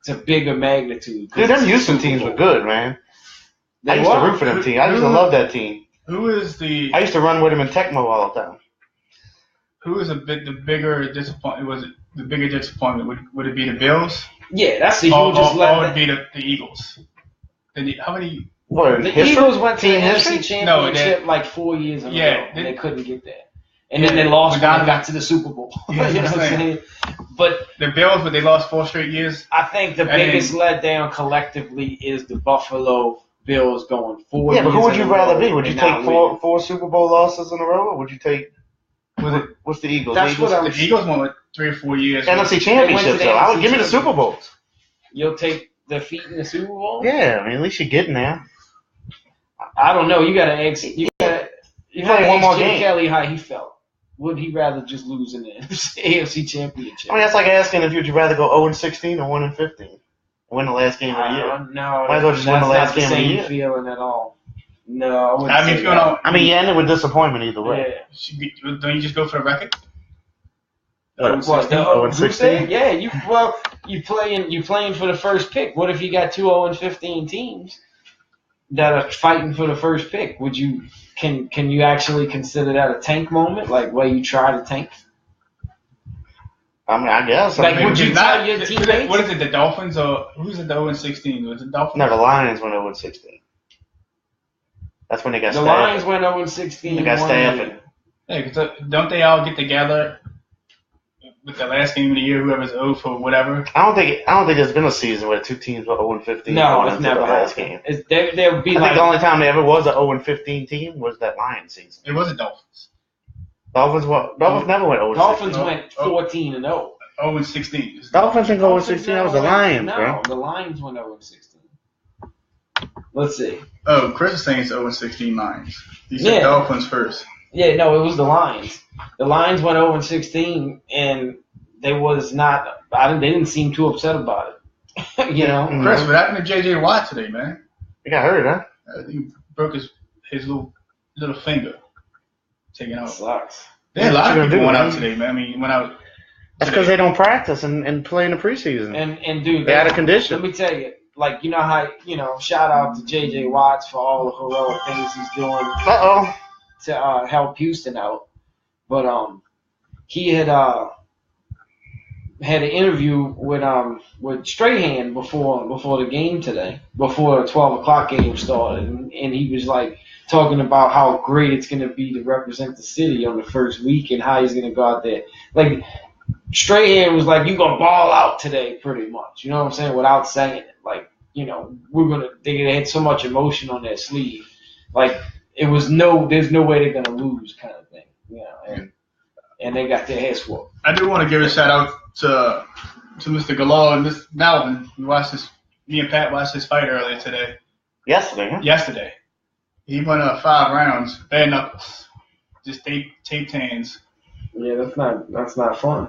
a bigger magnitude. Dude, them Houston teams were good, man. I used to root for them teams. I used to love that team. Who is the? I used to run with them in Tecmo all the time. Who is the bigger disappointment? Was it the bigger disappointment? Would it be the Bills? Yeah, that's the hugest. Or would it be the Eagles? How many? Eagles went to the NFC Championship like 4 years ago, and they couldn't get there. And then they lost when they got to the Super Bowl. Yeah, you know what I'm saying? But the Bills, they lost 4 straight years. I think the biggest letdown collectively is the Buffalo Bills going 4 years. Yeah, but who would you rather be? Would you take four Super Bowl losses in a row, or would you take? What's the Eagles? The Eagles won 3 or 4 years. NFC Championship, though. I would give me the Super Bowls. You'll take defeat in the Super Bowl? Yeah, at least you're getting there. I don't know. You got to ask. You got to one more Jim game. Kelly how he felt. Would he rather just lose in the AFC Championship? That's like asking if you'd rather go 0-16 or 1-15. Win the last game of the year. No, might as well just win the last game of the year. That's not the same feeling at all. No, you end it with disappointment either way. Yeah. Don't you just go for the record? 0-16? Yeah, you playing for the first pick. What if you got 2 0-15 teams that are fighting for the first pick? Can you actually consider that a tank moment, like where you try to tank? I guess. Would you tell your teammates? What is it, the Dolphins or who's the 0-16? Was it Dolphins? No, the Lions went 0-16. That's when they got staffed. The Lions went 0-16. They got staffed. Yeah, because don't they all get together with the last game of the year, whoever's 0 for whatever? I don't think there's been a season where 2 teams were 0-15. No, it's never the last game. I think the only time there ever was an 0-15 team was that Lions season. It wasn't Dolphins. Dolphins never went 0-16. Dolphins went 14-0. 0-16. Dolphins didn't go 0-16. That was the Lions, bro. No, the Lions went 0-16. Let's see. Oh, Chris is saying it's 0-16 Lions. He said Dolphins first. Yeah, no, it was the Lions. The Lions went 0-16, and they didn't seem too upset about it. Chris, what happened to J.J. Watt today, man? He got hurt, huh? He broke his little finger. Taking out. Sucks. There are a lot of people went out today, man. I mean, went out. That's because they don't practice and play in the preseason. And dude, they out of condition. Let me tell you, like, you know how, shout out to J.J. Watts for all the heroic things he's doing to help Houston out. But he had an interview with Strahan before the game today, before the 12 o'clock game started, and he was like talking about how great it's going to be to represent the city on the first week and how he's going to go out there. Like, Strahan was like, "You gonna ball out today," pretty much. You know what I'm saying? Without saying it, like, they had so much emotion on their sleeve, like there's no way they're gonna lose, kind of thing. And they got their heads whooped. I do want to give a shout out to Mr. Galal and Mr. Melvin. Me and Pat watched his fight earlier today. Yesterday, huh? Yesterday. He won 5 rounds, bare knuckles, just taped hands. Yeah, that's not fun.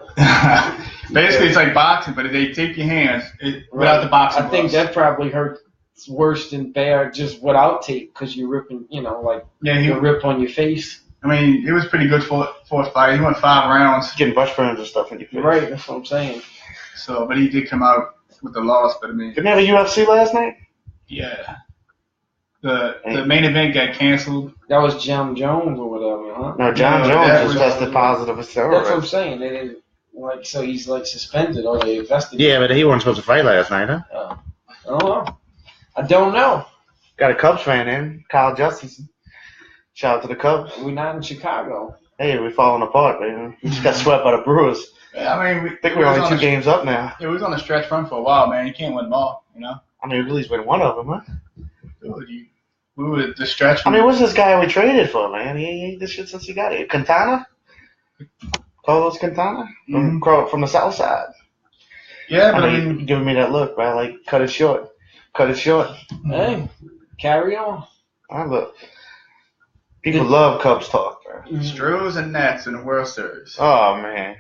Basically, it's like boxing, but they tape your hands without the boxing. I think that probably hurts worse than bear just without tape, because you're ripping, you rip on your face. I mean, it was pretty good for a fight. He won 5 rounds. Getting brush burns and stuff in your face. Right, that's what I'm saying. So, but he did come out with the loss. But I mean, didn't have a UFC last night? Yeah. The main event got canceled. That was John Jones or whatever, huh? No, John Jones just tested positive with steroids. That's what I'm saying. They didn't so he's suspended or they investigated. Yeah, but he wasn't supposed to fight last night, huh? I don't know. Got a Cubs fan in, Kyle Justinson. Shout out to the Cubs. We're not in Chicago. Hey, we're falling apart, man. We just got swept by the Brewers. Yeah, I mean, I think we're only 2 games up now. Yeah, we was on a stretch run for a while, man. You can't win them all, I mean, we at least win one of them, huh? Dude, we were the stretch. I mean, what's this guy we traded for, man? He ain't this shit since he got here. Quintana? Carlos Quintana? From the south side. Yeah, but I mean, giving me that look, right? Like, cut it short. Hey, carry on. Look. People love Cubs talk, bro. Strohs and Nats in the World Series. Oh, man.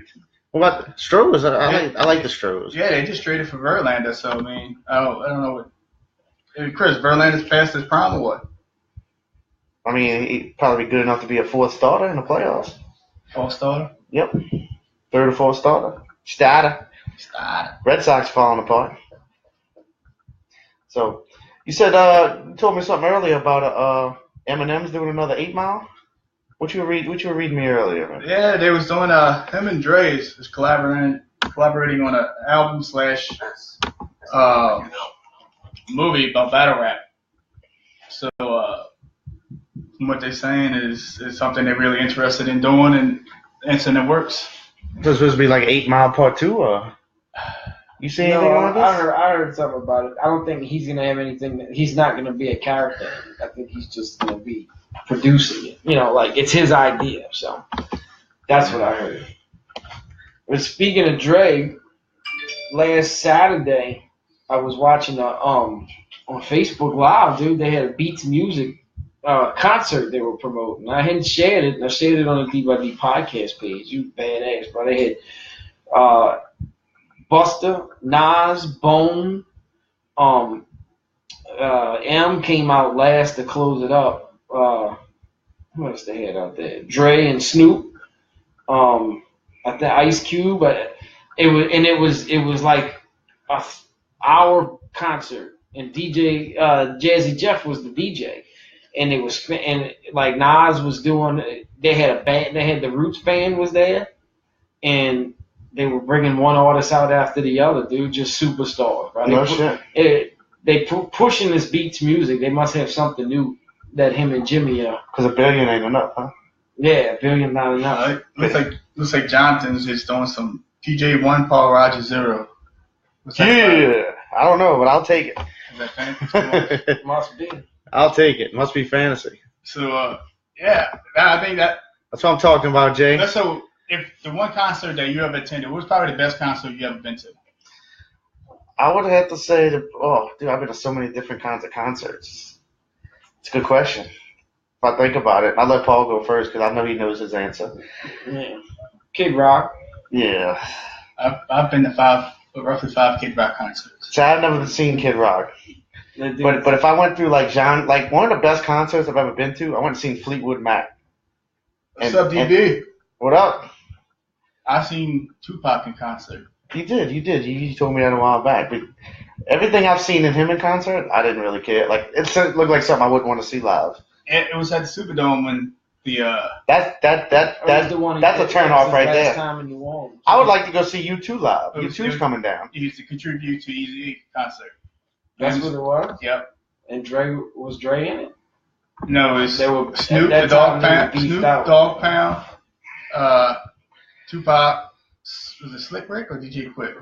What about the Strohs? I like the Strohs. Yeah, they just traded for Verlander, so, I mean, I don't know what. Chris, Verlander's past his prime or what? I mean, he'd probably be good enough to be a 4th starter in the playoffs. 4th starter? Yep. 3rd or 4th starter. Starter. Red Sox falling apart. So, you said, you told me something earlier about Eminem's doing another 8 Mile? What you were reading me earlier, man? Yeah, they was doing, him and Dre's was collaborating on an album / movie about battle rap. So, from what they're saying is something they're really interested in doing, and it's in the works. This was supposed to be like 8 Mile Part 2, or you see anything on this? I heard something about it. I don't think he's gonna have anything. He's not gonna be a character. I think he's just gonna be producing it. It's his idea. So that's what I heard. But speaking of Dre, last Saturday I was watching on Facebook Live, dude. They had a Beats Music concert they were promoting. I hadn't shared it. I shared it on the D&D podcast page. You badass, bro. They had Busta, Nas, Bone, M came out last to close it up. Who else they had out there? Dre and Snoop. I think Ice Cube, but it was like a hour concert, and DJ Jazzy Jeff was the DJ, and it was like Nas was doing. They had a band. They had the Roots band was there, and they were bringing one artist out after the other, dude. Just superstars, right? No shit. They pushing this Beats Music. They must have something new that him and Jimmy are. Because $1 billion ain't enough, huh? Yeah, $1 billion not enough. Looks like Jonathan's just doing some PJ 1, Paul Rogers 0. Yeah, I don't know, but I'll take it. Is that fantasy? Must be. I'll take it. Must be fantasy. So, yeah, I think that's what I'm talking about, Jay. So, if the one concert that you ever attended, what was probably the best concert you ever been to? I would have to say dude, I've been to so many different kinds of concerts. It's a good question. If I think about it, I'll let Paul go first because I know he knows his answer. Yeah. Kid Rock. Yeah. I've been to roughly 5 Kid Rock concerts. So I've never seen Kid Rock. But if I went through like one of the best concerts I've ever been to, I went and seen Fleetwood Mac. What's up, DB? What up? I seen Tupac in concert. You did. You told me that a while back. But everything I've seen in him in concert, I didn't really care. Like it looked like something I wouldn't want to see live. It was at the Superdome when the that's a turn off right there. Time in New Orleans. I would like to go see U2 live. U2's coming down. He used to contribute to Eazy-E concert. That's what it was? Yep. And was Dre in it? No, it was Snoop, the Dogg Pound, Tupac, was it Slick Rick or DJ Quick?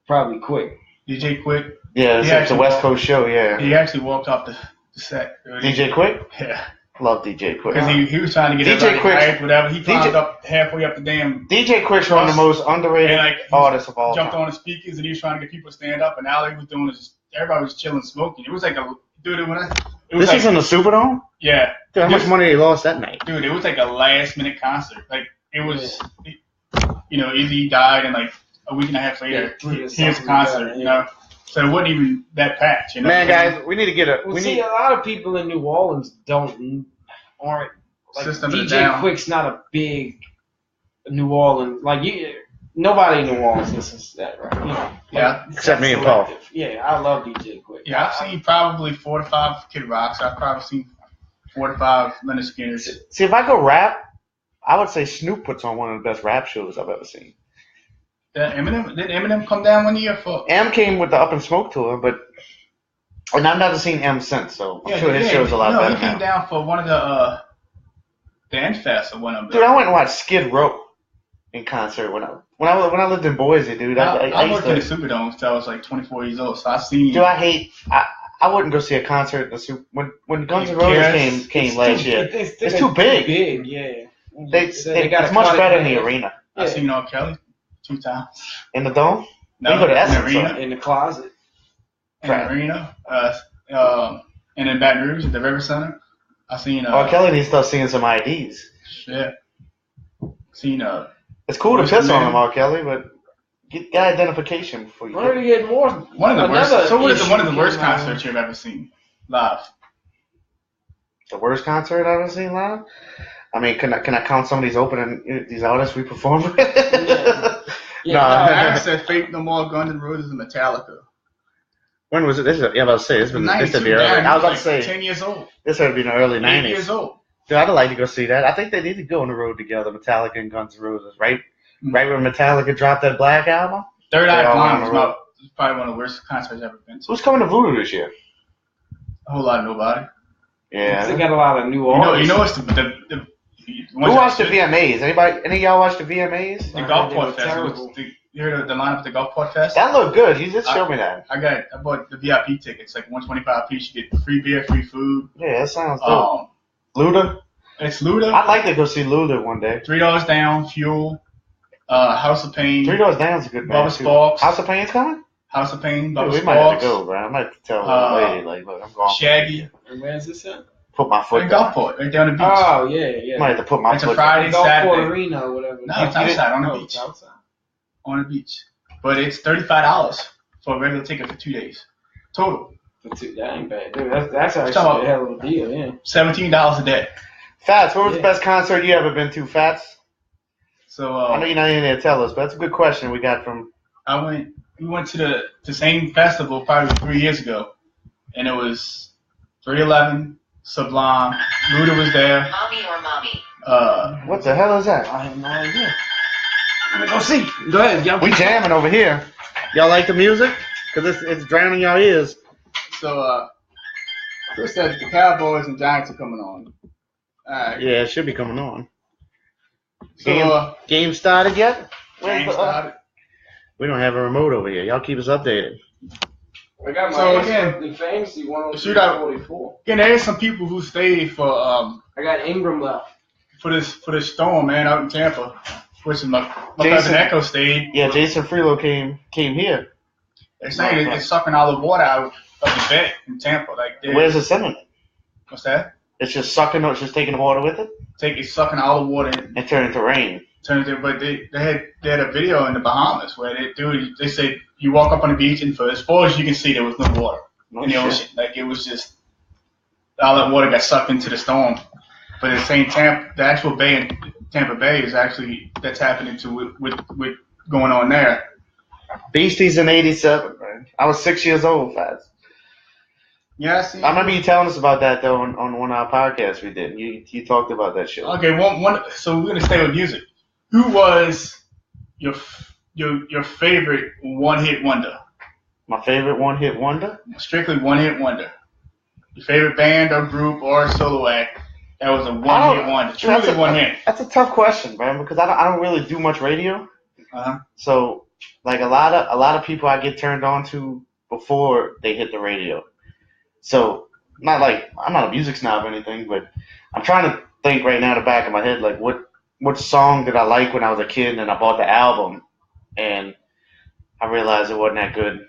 Probably Quick. DJ Quick. Yeah, it's a West Coast show, yeah. He actually walked off the set. DJ Quick? Yeah. Love DJ Quick. Because he was trying to get DJ Quick, hyped, whatever. He climbed up halfway up the damn. DJ Quick's one of the most underrated artists of all time. Jumped on the speakers and he was trying to get people to stand up, and all he was doing was everybody was chilling, smoking. It was like This is in the Superdome? Yeah. Dude, how much money they lost that night? Dude, it was like a last minute concert. Like it was, Eazy died, and like a week and a half later, here's a concert. So it wasn't even that packed. Man, guys, we need to get a. Well, a lot of people in New Orleans aren't like DJ Quick's not a big New Orleans nobody in New Orleans listens to that, right? Yeah, except me and Paul. Yeah, I love DJ Quick. Yeah, I've seen probably 4 to 5 Kid Rocks. I've probably seen 4 to 5 Leonard Skinners. See, if I go rap, I would say Snoop puts on one of the best rap shows I've ever seen. Did Eminem come down one year for? M came with the Up in Smoke tour, and I've never seen M since, so I'm sure his show's a lot better now. He came down for one of the Dance Fest or one of them. Dude, I went and watched Skid Row in concert when I lived in Boise, dude. I worked in the Superdome until I was like 24 years old, so I seen. Dude, I wouldn't go see a concert in the Super when Guns N' Roses came last year. It's too big. Yeah. They got it's much better in the arena. Yeah. I seen R. Kelly 2 times. In the dome? No, you go to in the arena. In the closet. In the arena. And in Baton Rouge at the River Center. I seen R. Kelly needs to start seeing some IDs. Shit. Seen it's cool to piss on him, R. Kelly, but get identification before you. We're gonna get more. One of the worst. So what is one of the worst concerts you've ever seen live? The worst concert I've ever seen live? I mean, can I count some of these artists we performed with? No, I said Faith No More, Guns N' Roses, and Metallica. When was it? I was about to say it's been. This would be early. I was about to say 10 years old. This would be in the early 90s. 8 years old. Dude, I'd like to go see that. I think they need to go on the road together, Metallica and Guns N' Roses, right? Right when Metallica dropped that Black album. Third Eye Blind was probably one of the worst concerts I've ever been to. Who's coming to Voodoo this year? A whole lot of nobody. Yeah. They got a lot of new artists. What's the who watched the VMAs? Any of y'all watched the VMAs? The Gulfport Fest. You heard the lineup at the Gulfport Fest? That looked good. You just showed me that. I bought the VIP tickets, like $125 a piece. You get free beer, free food. Yeah, that sounds dope. Luda? It's Luda. I'd like to go see Luda one day. $3 Down, Fuel, House of Pain. $3 Down's a good band. Bubba Sparks. House of Pain's coming? House of Pain, Bubba Sparks. We might have to go, bro. I might have to tell the lady, look, I'm going. Shaggy. And where's this at? Put my foot down. Gulfport, right down the beach. Oh, yeah. Might have to put my foot down. It's a Friday, Saturday. Gulfport Arena or whatever. No, it's outside on the beach. Outside. On the beach. But it's $35 for a regular ticket for 2 days. Total. That ain't bad, dude. That's actually a hell of a deal, yeah. $17 a day. Fats, what was the best concert you ever been to, Fats? So I know you're not in there to tell us, but that's a good question we got from. We went to the same festival probably 3 years ago, and it was 311, Sublime, Luda was there. Mommy or mommy? What the hell is that? I have no idea. I'm gonna go see. Go ahead, y'all. We jamming over here. Y'all like the music? Because it's drowning y'all ears. So, Chris said the Cowboys and Giants are coming on. Yeah, it should be coming on. So, game started yet? Game started. We don't have a remote over here. Y'all keep us updated. I got my the fantasy 144. Again, there is some people who stayed for I got Ingram left. For this storm, man, out in Tampa. Which my cousin Echo stayed. Yeah, Jason Freelo came here. They're saying it's sucking all the water out of the bed in Tampa. Like where's it sending it? What's that? It's just sucking, or it's just taking the water with it? It's sucking all the water in. And turn it into rain. But they had a video in the Bahamas where they said you walk up on the beach and for as far as you can see there was no water in the ocean. Like it was just all that water got sucked into the storm. But at the same time, the actual bay in Tampa Bay is actually that's happening to with going on there. Beasties in '87, man. I was 6 years old, Fats. Yeah, I see. I remember you telling us about that though on one of our podcasts we did. You talked about that shit. Okay, one. So we're gonna stay with music. Who was your favorite one-hit wonder? My favorite one-hit wonder? Strictly one-hit wonder. Your favorite band or group or solo act that was a one-hit wonder. Truly one hit. That's a tough question, man, because I don't really do much radio. Uh-huh. So like a lot of people I get turned on to before they hit the radio. So I'm not a music snob or anything, but I'm trying to think right now in the back of my head like what song did I like when I was a kid, and I bought the album, and I realized it wasn't that good.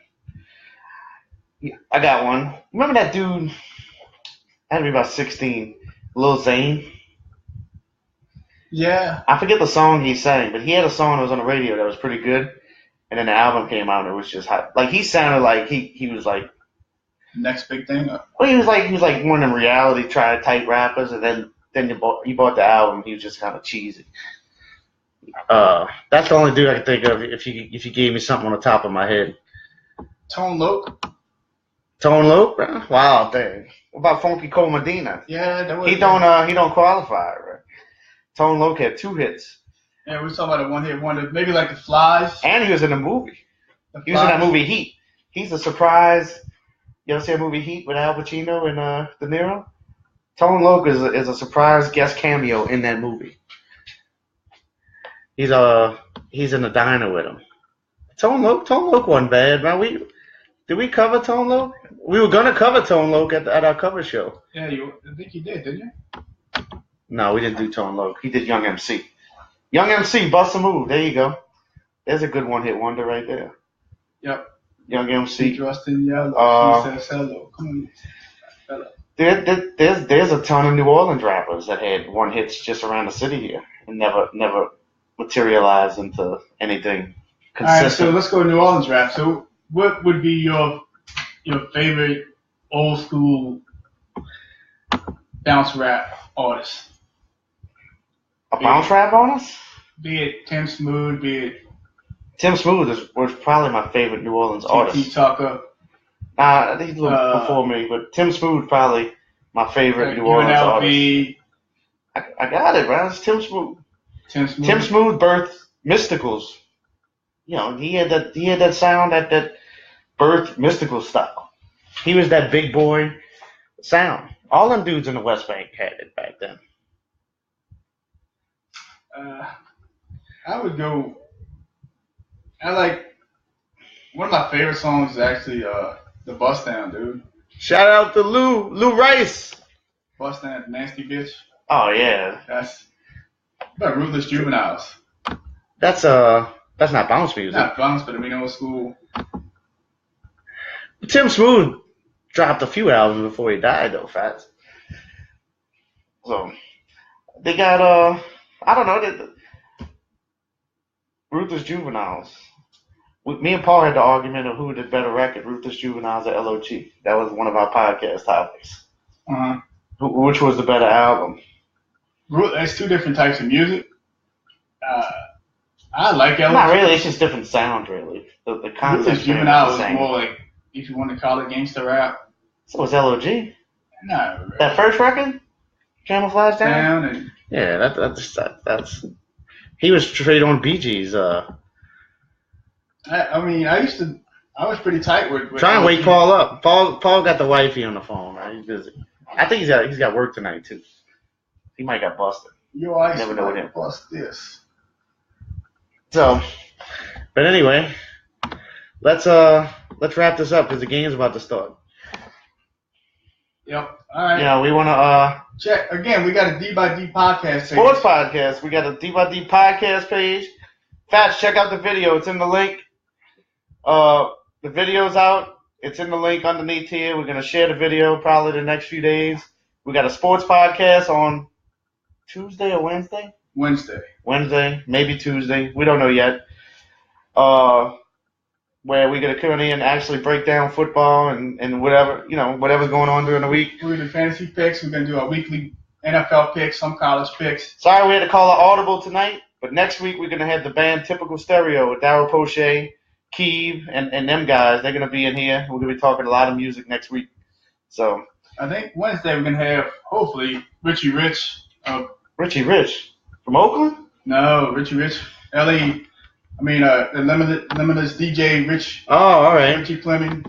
I got one. Remember that dude? I had to be about 16. Lil Zane. Yeah. I forget the song he sang, but he had a song that was on the radio that was pretty good, and then the album came out and it was just hot. Like he sounded like he was like next big thing. Well, he was like one of them reality type rappers, and then you bought the album. He was just kind of cheesy. That's the only dude I can think of if you gave me something on the top of my head. Tone Loc. Tone Loc, bro? Wow, dang. What about Funky Cole Medina? Yeah, that was. He don't qualify, right? Tone Loc had 2 hits. Yeah, we're talking about a one-hit wonder, maybe like The Flies. And he was in a movie. He was in that movie Heat. He's a surprise. You ever see a movie Heat with Al Pacino and De Niro? Tone Loc is a surprise guest cameo in that movie. He's in the diner with him. Tone Loc wasn't bad, man. Did we cover Tone Loc? We were gonna cover Tone Loc at our cover show. Yeah, I think you did, didn't you? No, we didn't do Tone Loc. He did Young MC. Young MC, Bust a Move. There you go. There's a good one-hit wonder right there. Yep. Young MC. Dressed in yellow. She says hello. Come on. There's a ton of New Orleans rappers that had one hits just around the city here and never materialized into anything consistent. All right, so let's go New Orleans rap. So what would be your favorite old school bounce rap artist? A bounce rap artist? Be it Tim Smooth, be it Tim Smooth was probably my favorite New Orleans artist. T.T. Tucker. I think he's a little before me, but Tim Smooth probably my favorite New Orleans artist. I got it, man. It's Tim Smooth. Tim Smooth birthed Mysticals. You know, he had that sound that birthed Mystical style. He was that big boy sound. All them dudes in the West Bank had it back then. I would go. I like one of my favorite songs is actually the Bust Down, dude. Shout out to Lou Rice. Bust Down, Nasty Bitch. Oh yeah. That's about Ruthless Juveniles. That's not bounce music. Not bounce, but I mean old school. Tim Smooth dropped a few albums before he died though, Fats. So they got I don't know, Ruthless Juveniles. Me and Paul had the argument of who did better record, Ruthless Juveniles or LOG. That was one of our podcast topics. Uh-huh. Which was the better album? It's 2 different types of music. I like LOG. Not really, it's just different sounds, really. The concept Ruthless Juveniles is more like, if you want to call it gangster rap. So was LOG? No. That first record? Camouflage Down? And yeah, that's he was straight on Bee Gees. I was pretty tight with try and wake Paul up. Paul got the wifey on the phone, right? He's busy. I think he's got work tonight too. He might got busted. I never know what him. Bust this. So, but anyway, let's wrap this up because the game's about to start. Yep. All right. Yeah, we want to check again. We got a D by D podcast page. Sports podcast. We got a D by D podcast page. Fats, check out the video. It's in the link. The video's out. It's in the link underneath here. We're gonna share the video probably the next few days. We got a sports podcast on Tuesday or Wednesday? Wednesday, maybe Tuesday. We don't know yet. Where we're gonna come in and actually break down football and whatever whatever's going on during the week. We're gonna do fantasy picks. We're gonna do our weekly NFL picks, some college picks. Sorry we had to call an audible tonight, but next week we're gonna have the band Typical Stereo with Darryl Poche, Keeve, and them guys. They're gonna be in here. We're gonna be talking a lot of music next week. So I think Wednesday we're gonna have hopefully Richie Rich. Richie Rich from Oakland? No, Richie Rich, LA. The Limitless DJ Rich. Oh, all right. Richie Fleming.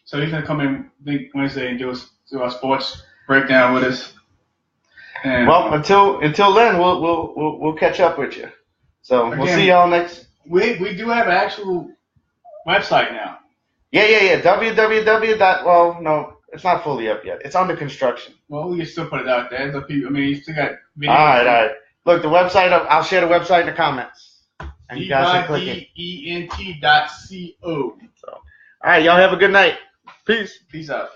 So he's gonna come in Wednesday and do our sports breakdown with us. And well, until then, we'll catch up with you. So we'll see y'all next. We do have an actual website now. Yeah. www. Well, no, it's not fully up yet. It's under construction. Well, we can still put it out there. You still got videos. All right. Look, the website. I'll share the website in the comments. And you guys can click it. DYDENT.co. So, all right, y'all have a good night. Peace. Peace out.